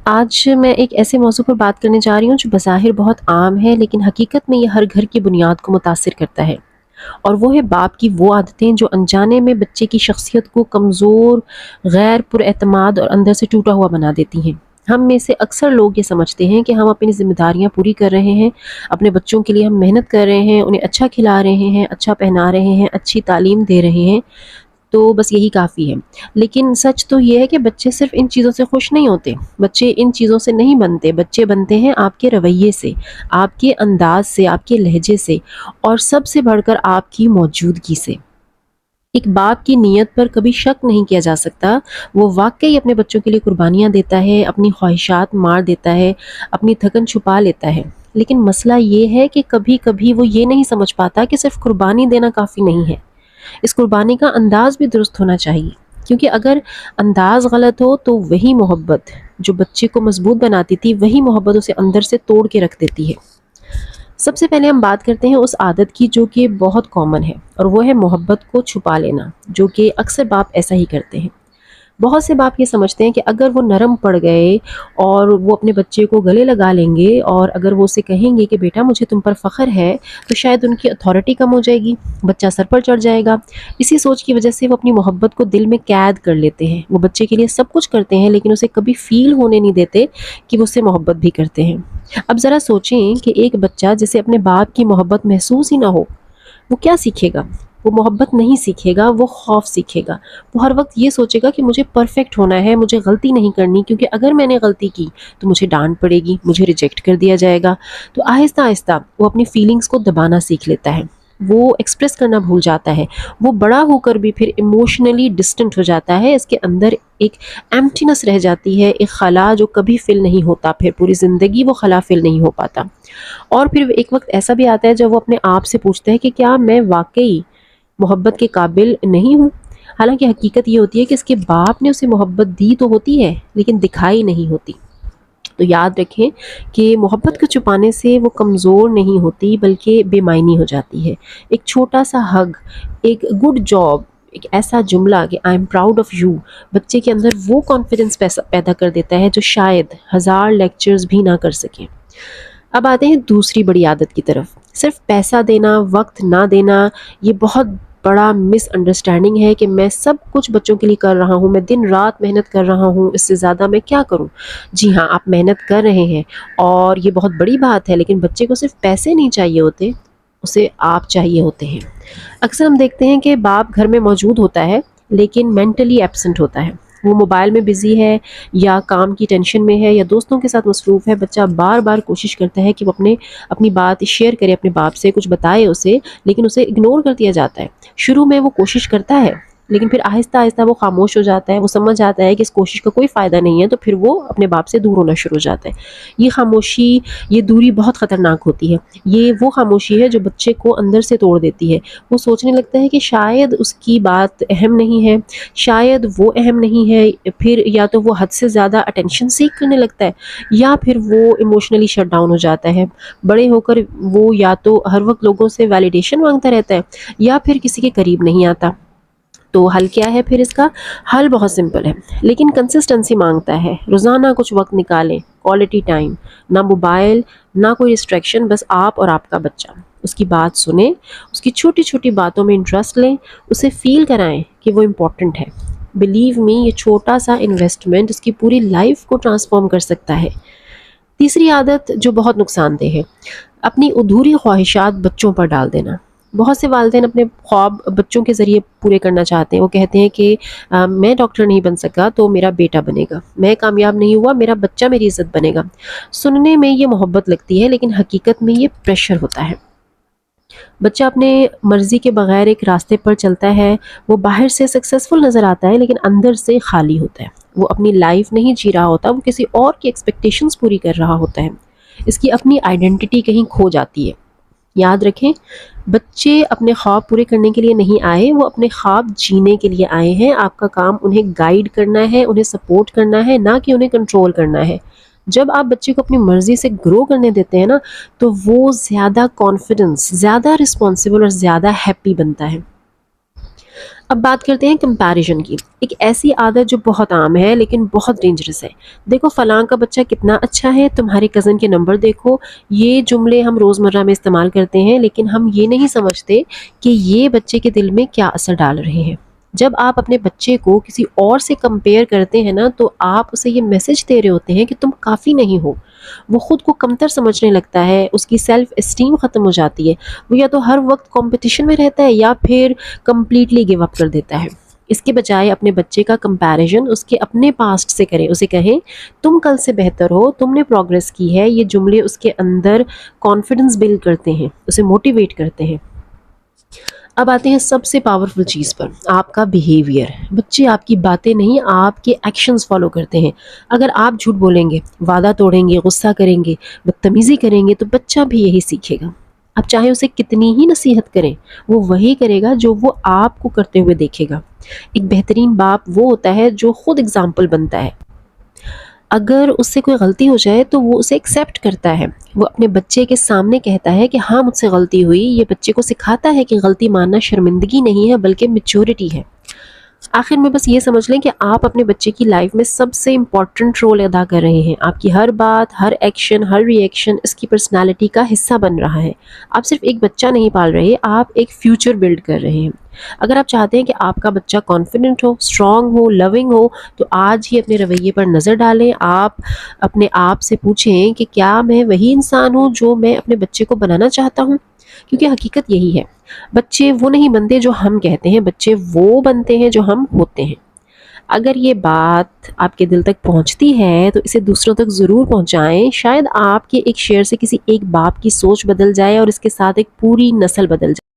آج میں ایک ایسے موضوع پر بات کرنے جا رہی ہوں جو بظاہر بہت عام ہے، لیکن حقیقت میں یہ ہر گھر کی بنیاد کو متاثر کرتا ہے، اور وہ ہے باپ کی وہ عادتیں جو انجانے میں بچے کی شخصیت کو کمزور، غیر پر اعتماد اور اندر سے ٹوٹا ہوا بنا دیتی ہیں۔ ہم میں سے اکثر لوگ یہ سمجھتے ہیں کہ ہم اپنی ذمہ داریاں پوری کر رہے ہیں، اپنے بچوں کے لیے ہم محنت کر رہے ہیں، انہیں اچھا کھلا رہے ہیں، اچھا پہنا رہے ہیں، اچھی تعلیم دے رہے ہیں، تو بس یہی کافی ہے۔ لیکن سچ تو یہ ہے کہ بچے صرف ان چیزوں سے خوش نہیں ہوتے، بچے ان چیزوں سے نہیں بنتے، بچے بنتے ہیں آپ کے رویے سے، آپ کے انداز سے، آپ کے لہجے سے، اور سب سے بڑھ کر آپ کی موجودگی سے۔ ایک باپ کی نیت پر کبھی شک نہیں کیا جا سکتا، وہ واقعی اپنے بچوں کے لیے قربانیاں دیتا ہے، اپنی خواہشات مار دیتا ہے، اپنی تھکن چھپا لیتا ہے۔ لیکن مسئلہ یہ ہے کہ کبھی کبھی وہ یہ نہیں سمجھ پاتا کہ صرف قربانی دینا کافی نہیں ہے، اس قربانی کا انداز بھی درست ہونا چاہیے، کیونکہ اگر انداز غلط ہو تو وہی محبت جو بچے کو مضبوط بناتی تھی، وہی محبت اسے اندر سے توڑ کے رکھ دیتی ہے۔ سب سے پہلے ہم بات کرتے ہیں اس عادت کی جو کہ بہت کامن ہے، اور وہ ہے محبت کو چھپا لینا، جو کہ اکثر باپ ایسا ہی کرتے ہیں۔ بہت سے باپ یہ سمجھتے ہیں کہ اگر وہ نرم پڑ گئے اور وہ اپنے بچے کو گلے لگا لیں گے، اور اگر وہ اسے کہیں گے کہ بیٹا مجھے تم پر فخر ہے، تو شاید ان کی اتھارٹی کم ہو جائے گی، بچہ سر پر چڑھ جائے گا۔ اسی سوچ کی وجہ سے وہ اپنی محبت کو دل میں قید کر لیتے ہیں، وہ بچے کے لیے سب کچھ کرتے ہیں لیکن اسے کبھی فیل ہونے نہیں دیتے کہ وہ اس سے محبت بھی کرتے ہیں۔ اب ذرا سوچیں کہ ایک بچہ جسے اپنے باپ کی محبت محسوس ہی نہ ہو، وہ کیا سیکھے گا؟ وہ محبت نہیں سیکھے گا، وہ خوف سیکھے گا۔ وہ ہر وقت یہ سوچے گا کہ مجھے پرفیکٹ ہونا ہے، مجھے غلطی نہیں کرنی، کیونکہ اگر میں نے غلطی کی تو مجھے ڈانٹ پڑے گی، مجھے ریجیکٹ کر دیا جائے گا۔ تو آہستہ آہستہ وہ اپنی فیلنگز کو دبانا سیکھ لیتا ہے، وہ ایکسپریس کرنا بھول جاتا ہے، وہ بڑا ہو کر بھی پھر ایموشنلی ڈسٹنٹ ہو جاتا ہے، اس کے اندر ایک ایمٹینس رہ جاتی ہے، ایک خلا جو کبھی فل نہیں ہوتا، پھر پوری زندگی وہ خلا فل نہیں ہو پاتا۔ اور پھر ایک وقت ایسا بھی آتا ہے جب وہ اپنے آپ سے پوچھتا ہے کہ کیا میں واقعی محبت کے قابل نہیں ہوں؟ حالانکہ حقیقت یہ ہوتی ہے کہ اس کے باپ نے اسے محبت دی تو ہوتی ہے لیکن دکھائی نہیں ہوتی۔ تو یاد رکھیں کہ محبت کو چھپانے سے وہ کمزور نہیں ہوتی بلکہ بے معنی ہو جاتی ہے۔ ایک چھوٹا سا ہگ، ایک گڈ جاب، ایک ایسا جملہ کہ I am proud of you, بچے کے اندر وہ کانفیڈنس پیدا کر دیتا ہے جو شاید ہزار لیکچرز بھی نہ کر سکیں۔ اب آتے ہیں دوسری بڑی عادت کی طرف، صرف پیسہ دینا، وقت نہ دینا۔ یہ بہت بڑا مس انڈرسٹینڈنگ ہے کہ میں سب کچھ بچوں کے لیے کر رہا ہوں، میں دن رات محنت کر رہا ہوں، اس سے زیادہ میں کیا کروں؟ جی ہاں، آپ محنت کر رہے ہیں اور یہ بہت بڑی بات ہے، لیکن بچے کو صرف پیسے نہیں چاہیے ہوتے، اسے آپ چاہیے ہوتے ہیں۔ اکثر ہم دیکھتے ہیں کہ باپ گھر میں موجود ہوتا ہے لیکن مینٹلی ایبسنٹ ہوتا ہے، وہ موبائل میں بزی ہے، یا کام کی ٹینشن میں ہے، یا دوستوں کے ساتھ مصروف ہے۔ بچہ بار بار کوشش کرتا ہے کہ وہ اپنی بات شیئر کرے اپنے باپ سے، کچھ بتائے اسے، لیکن اسے اگنور کر دیا جاتا ہے۔ شروع میں وہ کوشش کرتا ہے لیکن پھر آہستہ آہستہ وہ خاموش ہو جاتا ہے، وہ سمجھ جاتا ہے کہ اس کوشش کا کوئی فائدہ نہیں ہے، تو پھر وہ اپنے باپ سے دور ہونا شروع ہو جاتا ہے۔ یہ خاموشی، یہ دوری بہت خطرناک ہوتی ہے۔ یہ وہ خاموشی ہے جو بچے کو اندر سے توڑ دیتی ہے۔ وہ سوچنے لگتا ہے کہ شاید اس کی بات اہم نہیں ہے، شاید وہ اہم نہیں ہے، پھر یا تو وہ حد سے زیادہ اٹینشن سیک کرنے لگتا ہے، یا پھر وہ ایموشنلی شٹ ڈاؤن ہو جاتا ہے۔ بڑے ہو کر وہ یا تو ہر وقت لوگوں سے ویلیڈیشن مانگتا رہتا ہے، یا پھر کسی کے قریب نہیں آتا۔ تو حل کیا ہے پھر اس کا؟ حل بہت سمپل ہے، لیکن کنسسٹنسی مانگتا ہے۔ روزانہ کچھ وقت نکالیں، کوالٹی ٹائم، نہ موبائل، نہ کوئی ڈسٹریکشن، بس آپ اور آپ کا بچہ۔ اس کی بات سنیں، اس کی چھوٹی چھوٹی باتوں میں انٹرسٹ لیں، اسے فیل کرائیں کہ وہ امپورٹنٹ ہے۔ بلیو می، یہ چھوٹا سا انویسٹمنٹ اس کی پوری لائف کو ٹرانسفارم کر سکتا ہے۔ تیسری عادت جو بہت نقصان دہ ہے، اپنی ادھوری خواہشات بچوں پر ڈال دینا۔ بہت سے والدین اپنے خواب بچوں کے ذریعے پورے کرنا چاہتے ہیں۔ وہ کہتے ہیں کہ میں ڈاکٹر نہیں بن سکا تو میرا بیٹا بنے گا، میں کامیاب نہیں ہوا میرا بچہ میری عزت بنے گا۔ سننے میں یہ محبت لگتی ہے لیکن حقیقت میں یہ پریشر ہوتا ہے۔ بچہ اپنے مرضی کے بغیر ایک راستے پر چلتا ہے، وہ باہر سے سکسیسفل نظر آتا ہے لیکن اندر سے خالی ہوتا ہے۔ وہ اپنی لائف نہیں جی رہا ہوتا، وہ کسی اور کی ایکسپیکٹیشنز پوری کر رہا ہوتا ہے۔ اس کی اپنی آئیڈینٹی کہیں کھو جاتی ہے۔ یاد رکھیں، بچے اپنے خواب پورے کرنے کے لیے نہیں آئے، وہ اپنے خواب جینے کے لیے آئے ہیں۔ آپ کا کام انہیں گائیڈ کرنا ہے، انہیں سپورٹ کرنا ہے، نہ کہ انہیں کنٹرول کرنا ہے۔ جب آپ بچے کو اپنی مرضی سے گرو کرنے دیتے ہیں نا، تو وہ زیادہ کانفیڈنس، زیادہ رسپانسبل اور زیادہ ہیپی بنتا ہے۔ اب بات کرتے ہیں کمپیریزن کی، ایک ایسی عادت جو بہت عام ہے لیکن بہت ڈینجرس ہے۔ دیکھو فلاں کا بچہ کتنا اچھا ہے، تمہارے کزن کے نمبر دیکھو۔ یہ جملے ہم روزمرہ میں استعمال کرتے ہیں لیکن ہم یہ نہیں سمجھتے کہ یہ بچے کے دل میں کیا اثر ڈال رہے ہیں۔ جب آپ اپنے بچے کو کسی اور سے کمپیئر کرتے ہیں نا، تو آپ اسے یہ میسج دے رہے ہوتے ہیں کہ تم کافی نہیں ہو۔ وہ خود کو کمتر سمجھنے لگتا ہے، اس کی سیلف اسٹیم ختم ہو جاتی ہے۔ وہ یا تو ہر وقت کمپٹیشن میں رہتا ہے یا پھر کمپلیٹلی گیو اپ کر دیتا ہے۔ اس کے بجائے اپنے بچے کا کمپیریزن اس کے اپنے پاسٹ سے کریں، اسے کہیں تم کل سے بہتر ہو، تم نے پروگریس کی ہے۔ یہ جملے اس کے اندر کانفیڈنس بلڈ کرتے ہیں، اسے موٹیویٹ کرتے ہیں۔ اب آتے ہیں سب سے پاورفل چیز پر، آپ کا بیہیویئر۔ بچے آپ کی باتیں نہیں، آپ کے ایکشنز فالو کرتے ہیں۔ اگر آپ جھوٹ بولیں گے، وعدہ توڑیں گے، غصہ کریں گے، بدتمیزی کریں گے، تو بچہ بھی یہی سیکھے گا۔ آپ چاہے اسے کتنی ہی نصیحت کریں، وہ وہی کرے گا جو وہ آپ کو کرتے ہوئے دیکھے گا۔ ایک بہترین باپ وہ ہوتا ہے جو خود اگزامپل بنتا ہے۔ اگر اس سے کوئی غلطی ہو جائے تو وہ اسے ایکسیپٹ کرتا ہے، وہ اپنے بچے کے سامنے کہتا ہے کہ ہاں مجھ سے غلطی ہوئی۔ یہ بچے کو سکھاتا ہے کہ غلطی ماننا شرمندگی نہیں ہے بلکہ میچورٹی ہے۔ آخر میں بس یہ سمجھ لیں کہ آپ اپنے بچے کی لائف میں سب سے امپورٹنٹ رول ادا کر رہے ہیں۔ آپ کی ہر بات، ہر ایکشن، ہر ری ایکشن اس کی پرسنالٹی کا حصہ بن رہا ہے۔ آپ صرف ایک بچہ نہیں پال رہے، آپ ایک فیوچر بلڈ کر رہے ہیں۔ اگر آپ چاہتے ہیں کہ آپ کا بچہ کانفیڈنٹ ہو، اسٹرانگ ہو، لونگ ہو، تو آج ہی اپنے رویے پر نظر ڈالیں۔ آپ اپنے آپ سے پوچھیں کہ کیا میں وہی انسان ہوں جو میں اپنے بچے کو بنانا چاہتا ہوں؟ کیونکہ حقیقت یہی ہے، بچے وہ نہیں بنتے جو ہم کہتے ہیں، بچے وہ بنتے ہیں جو ہم ہوتے ہیں۔ اگر یہ بات آپ کے دل تک پہنچتی ہے تو اسے دوسروں تک ضرور پہنچائیں، شاید آپ کے ایک شیئر سے کسی ایک باپ کی سوچ بدل جائے اور اس کے ساتھ ایک پوری نسل بدل جائے۔